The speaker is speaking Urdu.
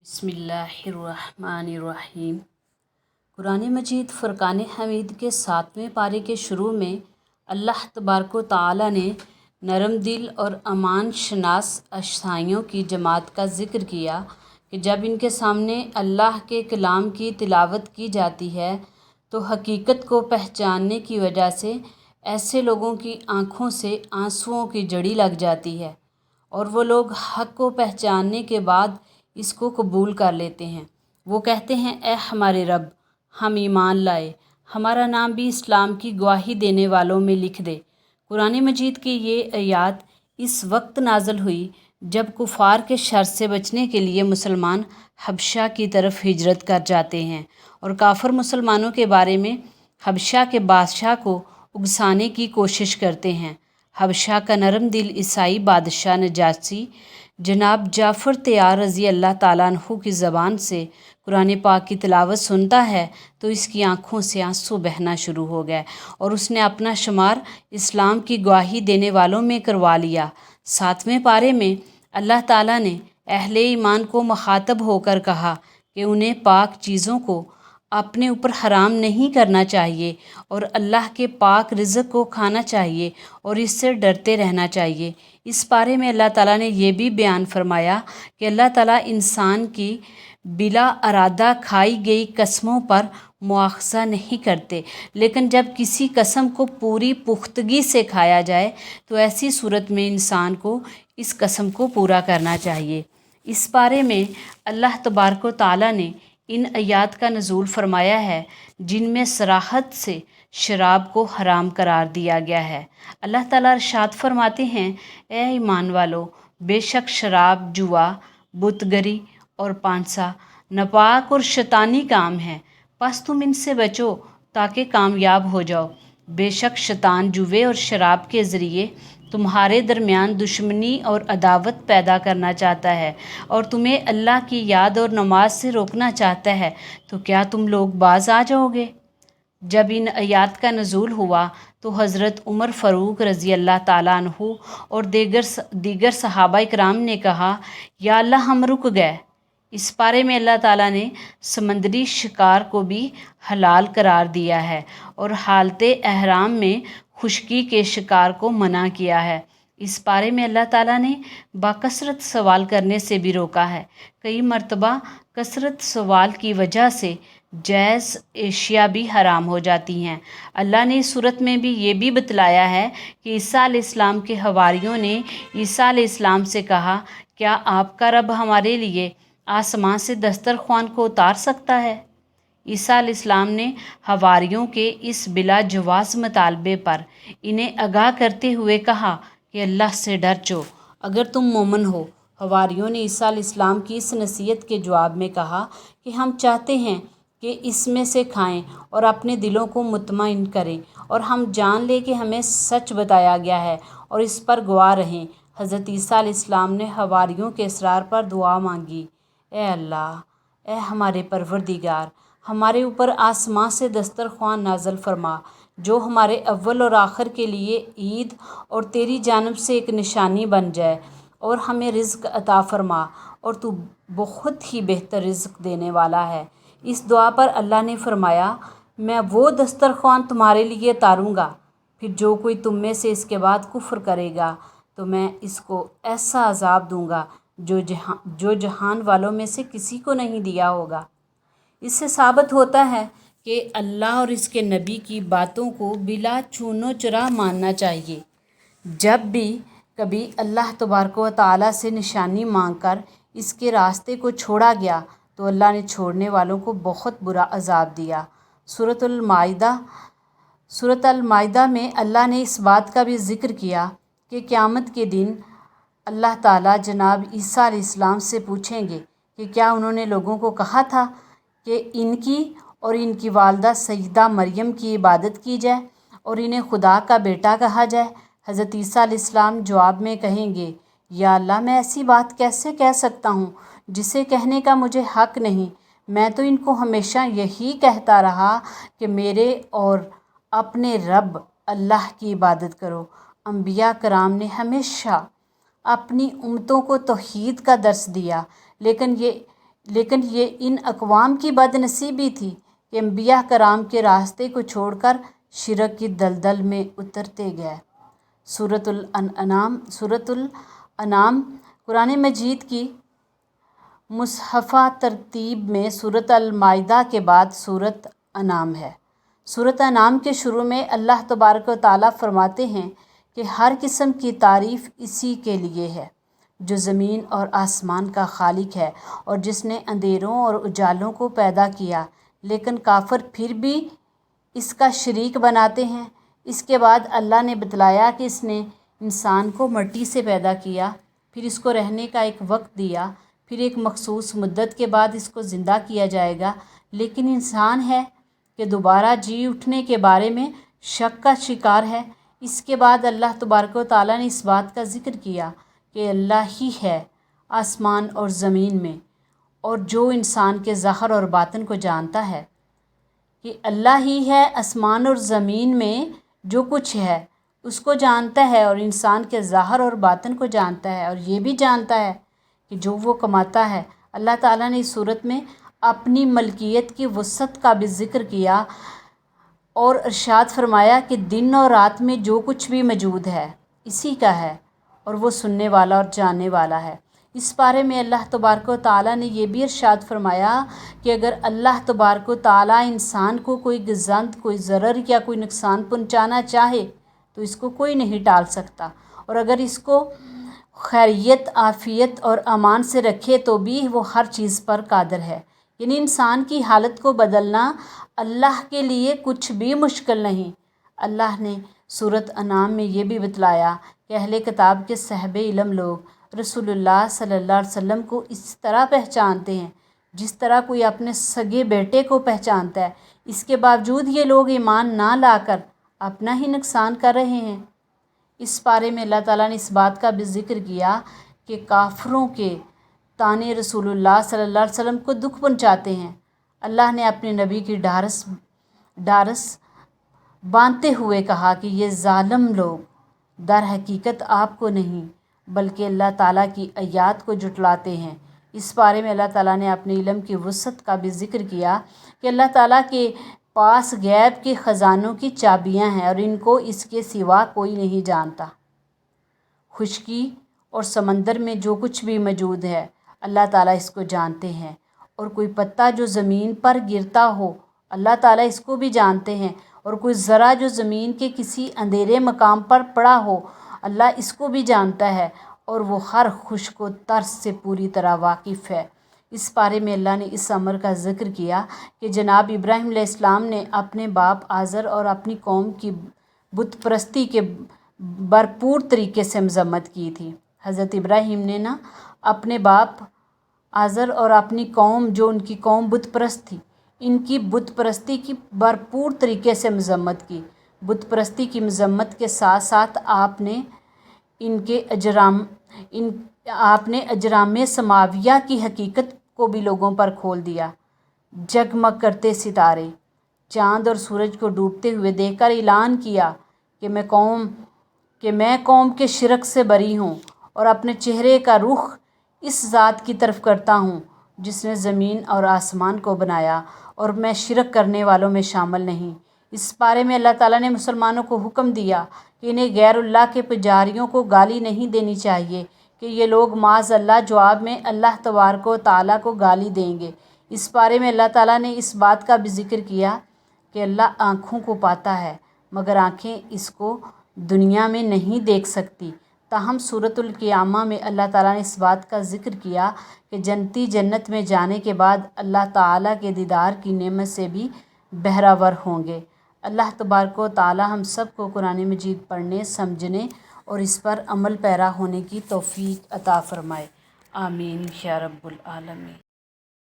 بسم اللہ الرحمن الرحیم۔ قرآن مجید فرقان حمید کے 7ویں پارے کے شروع میں اللہ تبارک و تعالی نے نرم دل اور امان شناس عیسائیوں کی جماعت کا ذکر کیا کہ جب ان کے سامنے اللہ کے کلام کی تلاوت کی جاتی ہے تو حقیقت کو پہچاننے کی وجہ سے ایسے لوگوں کی آنکھوں سے آنسوؤں کی جڑی لگ جاتی ہے، اور وہ لوگ حق کو پہچاننے کے بعد اس کو قبول کر لیتے ہیں۔ وہ کہتے ہیں، اے ہمارے رب، ہم ایمان لائے، ہمارا نام بھی اسلام کی گواہی دینے والوں میں لکھ دے۔ قرآن مجید کی یہ آیات اس وقت نازل ہوئی جب کفار کے شر سے بچنے کے لیے مسلمان حبشہ کی طرف ہجرت کر جاتے ہیں اور کافر مسلمانوں کے بارے میں حبشہ کے بادشاہ کو اکسانے کی کوشش کرتے ہیں۔ حبشہ کا نرم دل عیسائی بادشاہ نجاشی جناب جعفر طیار رضی اللہ تعالیٰ عنہ کی زبان سے قرآن پاک کی تلاوت سنتا ہے تو اس کی آنکھوں سے آنسو بہنا شروع ہو گئے اور اس نے اپنا شمار اسلام کی گواہی دینے والوں میں کروا لیا۔ 7ویں پارے میں اللہ تعالیٰ نے اہل ایمان کو مخاطب ہو کر کہا کہ انہیں پاک چیزوں کو اپنے اوپر حرام نہیں کرنا چاہیے اور اللہ کے پاک رزق کو کھانا چاہیے اور اس سے ڈرتے رہنا چاہیے۔ اس پارے میں اللہ تعالیٰ نے یہ بھی بیان فرمایا کہ اللہ تعالیٰ انسان کی بلا ارادہ کھائی گئی قسموں پر مواخذہ نہیں کرتے، لیکن جب کسی قسم کو پوری پختگی سے کھایا جائے تو ایسی صورت میں انسان کو اس قسم کو پورا کرنا چاہیے۔ اس پارے میں اللہ تبارک و تعالیٰ نے ان آیات کا نزول فرمایا ہے جن میں صراحت سے شراب کو حرام قرار دیا گیا ہے۔ اللہ تعالیٰ ارشاد فرماتے ہیں، اے ایمان والو، بے شک شراب جوا، بت گری اور پانسا ناپاک اور شیطانی کام ہے، پس تم ان سے بچو تاکہ کامیاب ہو جاؤ۔ بے شک شیطان جوے اور شراب کے ذریعے تمہارے درمیان دشمنی اور عداوت پیدا کرنا چاہتا ہے اور تمہیں اللہ کی یاد اور نماز سے روکنا چاہتا ہے، تو کیا تم لوگ باز آ جاؤ گے؟ جب ان آیات کا نزول ہوا تو حضرت عمر فاروق رضی اللہ تعالیٰ عنہ اور دیگر صحابہ اکرام نے کہا، یا اللہ ہم رک گئے۔ اس پارے میں اللہ تعالیٰ نے سمندری شکار کو بھی حلال قرار دیا ہے اور حالت احرام میں خشکی کے شکار کو منع کیا ہے۔ اس پارے میں اللہ تعالیٰ نے باکثرت سوال کرنے سے بھی روکا ہے۔ کئی مرتبہ کثرت سوال کی وجہ سے جائز اشیاء بھی حرام ہو جاتی ہیں۔ اللہ نے اس صورت میں بھی یہ بھی بتلایا ہے کہ عیسیٰ علیہ السلام کے حواریوں نے عیسیٰ علیہ السلام سے کہا، کیا آپ کا رب ہمارے لیے آسمان سے دسترخوان کو اتار سکتا ہے؟ عیسیٰ علیہ السلام نے حواریوں کے اس بلا جواز مطالبے پر انہیں آگاہ کرتے ہوئے کہا کہ اللہ سے ڈرو اگر تم مومن ہو۔ حواریوں نے عیسیٰ علیہ السلام کی اس نصیحت کے جواب میں کہا کہ ہم چاہتے ہیں کہ اس میں سے کھائیں اور اپنے دلوں کو مطمئن کریں اور ہم جان لیں کہ ہمیں سچ بتایا گیا ہے اور اس پر گواہ رہیں۔ حضرت عیسیٰ علیہ السلام نے حواریوں کے اصرار پر دعا مانگی، اے اللہ، اے ہمارے پروردگار، ہمارے اوپر آسمان سے دسترخوان نازل فرما جو ہمارے اول اور آخر کے لیے عید اور تیری جانب سے ایک نشانی بن جائے، اور ہمیں رزق عطا فرما، اور تو بہت ہی بہتر رزق دینے والا ہے۔ اس دعا پر اللہ نے فرمایا، میں وہ دسترخوان تمہارے لیے اتاروں گا، پھر جو کوئی تم میں سے اس کے بعد کفر کرے گا تو میں اس کو ایسا عذاب دوں گا جو جہان والوں میں سے کسی کو نہیں دیا ہوگا۔ اس سے ثابت ہوتا ہے کہ اللہ اور اس کے نبی کی باتوں کو بلا چون و چرا ماننا چاہیے۔ جب بھی کبھی اللہ تبارک و تعالیٰ سے نشانی مانگ کر اس کے راستے کو چھوڑا گیا تو اللہ نے چھوڑنے والوں کو بہت برا عذاب دیا۔ سورۃ المائدہ میں اللہ نے اس بات کا بھی ذکر کیا کہ قیامت کے دن اللہ تعالیٰ جناب عیسیٰ علیہ السلام سے پوچھیں گے کہ کیا انہوں نے لوگوں کو کہا تھا کہ ان کی اور ان کی والدہ سیدہ مریم کی عبادت کی جائے اور انہیں خدا کا بیٹا کہا جائے؟ حضرت عیسیٰ علیہ السلام جواب میں کہیں گے، یا اللہ، میں ایسی بات کیسے کہہ سکتا ہوں جسے کہنے کا مجھے حق نہیں؟ میں تو ان کو ہمیشہ یہی کہتا رہا کہ میرے اور اپنے رب اللہ کی عبادت کرو۔ انبیاء کرام نے ہمیشہ اپنی امتوں کو توحید کا درس دیا، لیکن یہ لیکن یہ ان اقوام کی بد نصیبی تھی کہ انبیاء کرام کے راستے کو چھوڑ کر شرک کی دلدل میں اترتے گئے۔ سورۃ الانعام قرآن مجید کی مصحفہ ترتیب میں سورۃ المائدہ کے بعد سورۃ انعام ہے۔ سورۃ انعام کے شروع میں اللہ تبارک و تعالیٰ فرماتے ہیں کہ ہر قسم کی تعریف اسی کے لیے ہے جو زمین اور آسمان کا خالق ہے اور جس نے اندھیروں اور اجالوں کو پیدا کیا، لیکن کافر پھر بھی اس کا شریک بناتے ہیں۔ اس کے بعد اللہ نے بتلایا کہ اس نے انسان کو مٹی سے پیدا کیا، پھر اس کو رہنے کا ایک وقت دیا، پھر ایک مخصوص مدت کے بعد اس کو زندہ کیا جائے گا، لیکن انسان ہے کہ دوبارہ جی اٹھنے کے بارے میں شک کا شکار ہے۔ اس کے بعد اللہ تبارک و تعالیٰ نے اس بات کا ذکر کیا کہ اللہ ہی ہے آسمان اور زمین میں، اور جو انسان کے ظاہر اور باطن کو جانتا ہے کہ اللہ ہی ہے آسمان اور زمین میں جو کچھ ہے اس کو جانتا ہے، اور انسان کے ظاہر اور باطن کو جانتا ہے، اور یہ بھی جانتا ہے کہ جو وہ کماتا ہے۔ اللہ تعالیٰ نے اس صورت میں اپنی ملکیت کی وسعت کا بھی ذکر کیا اور ارشاد فرمایا کہ دن اور رات میں جو کچھ بھی موجود ہے اسی کا ہے، اور وہ سننے والا اور جاننے والا ہے۔ اس بارے میں اللہ تبارک و تعالیٰ نے یہ بھی ارشاد فرمایا کہ اگر اللہ تبارک و تعالیٰ انسان کو کوئی گزند، کوئی ضرر یا کوئی نقصان پہنچانا چاہے تو اس کو کوئی نہیں ٹال سکتا، اور اگر اس کو خیریت، عافیت اور امان سے رکھے تو بھی وہ ہر چیز پر قادر ہے۔ یعنی انسان کی حالت کو بدلنا اللہ کے لیے کچھ بھی مشکل نہیں۔ اللہ نے سورۃ انعام میں یہ بھی بتلایا کہ اہل کتاب کے صاحب علم لوگ رسول اللہ صلی اللہ علیہ وسلم کو اس طرح پہچانتے ہیں جس طرح کوئی اپنے سگے بیٹے کو پہچانتا ہے۔ اس کے باوجود یہ لوگ ایمان نہ لا کر اپنا ہی نقصان کر رہے ہیں۔ اس بارے میں اللہ تعالیٰ نے اس بات کا بھی ذکر کیا کہ کافروں کے طعنے رسول اللہ صلی اللہ علیہ وسلم کو دکھ پہنچاتے ہیں۔ اللہ نے اپنے نبی کی ڈھارس باندھتے ہوئے کہا کہ یہ ظالم لوگ در حقیقت آپ کو نہیں بلکہ اللہ تعالیٰ کی آیات کو جھٹلاتے ہیں۔ اس بارے میں اللہ تعالیٰ نے اپنے علم کی وسعت کا بھی ذکر کیا کہ اللہ تعالیٰ کے پاس غیب کے خزانوں کی چابیاں ہیں اور ان کو اس کے سوا کوئی نہیں جانتا۔ خشکی اور سمندر میں جو کچھ بھی موجود ہے اللہ تعالیٰ اس کو جانتے ہیں، اور کوئی پتا جو زمین پر گرتا ہو اللہ تعالیٰ اس کو بھی جانتے ہیں، اور کوئی ذرہ جو زمین کے کسی اندھیرے مقام پر پڑا ہو اللہ اس کو بھی جانتا ہے، اور وہ ہر خشک و ترس سے پوری طرح واقف ہے۔ اس بارے میں اللہ نے اس امر کا ذکر کیا کہ جناب ابراہیم علیہ السلام نے اپنے باپ آزر اور اپنی قوم کی بت پرستی کے بھرپور طریقے سے مذمت کی تھی۔ حضرت ابراہیم نے اپنے باپ آزر اور اپنی قوم جو ان کی قوم بت پرست تھی ان کی بت پرستی کی بھرپور طریقے سے مذمت کی۔ بت پرستی کی مذمت کے ساتھ ساتھ آپ نے اجرام سماویہ کی حقیقت کو بھی لوگوں پر کھول دیا۔ جگمگ کرتے ستارے، چاند اور سورج کو ڈوبتے ہوئے دیکھ کر اعلان کیا کہ میں قوم کے شرک سے بری ہوں اور اپنے چہرے کا رخ اس ذات کی طرف کرتا ہوں جس نے زمین اور آسمان کو بنایا، اور میں شرک کرنے والوں میں شامل نہیں۔ اس بارے میں اللہ تعالیٰ نے مسلمانوں کو حکم دیا کہ انہیں غیر اللہ کے پجاریوں کو گالی نہیں دینی چاہیے کہ یہ لوگ معاذ اللہ جواب میں اللہ تبارک و تعالیٰ کو گالی دیں گے۔ اس بارے میں اللہ تعالیٰ نے اس بات کا بھی ذکر کیا کہ اللہ آنکھوں کو پاتا ہے مگر آنکھیں اس کو دنیا میں نہیں دیکھ سکتی۔ تاہم سورۃ القیامہ میں اللہ تعالیٰ نے اس بات کا ذکر کیا کہ جنتی جنت میں جانے کے بعد اللہ تعالیٰ کے دیدار کی نعمت سے بھی بہرہ ہوں گے۔ اللہ تبارک و تعالیٰ ہم سب کو قرآن مجید پڑھنے، سمجھنے اور اس پر عمل پیرا ہونے کی توفیق عطا فرمائے۔ آمین یا رب العالمین۔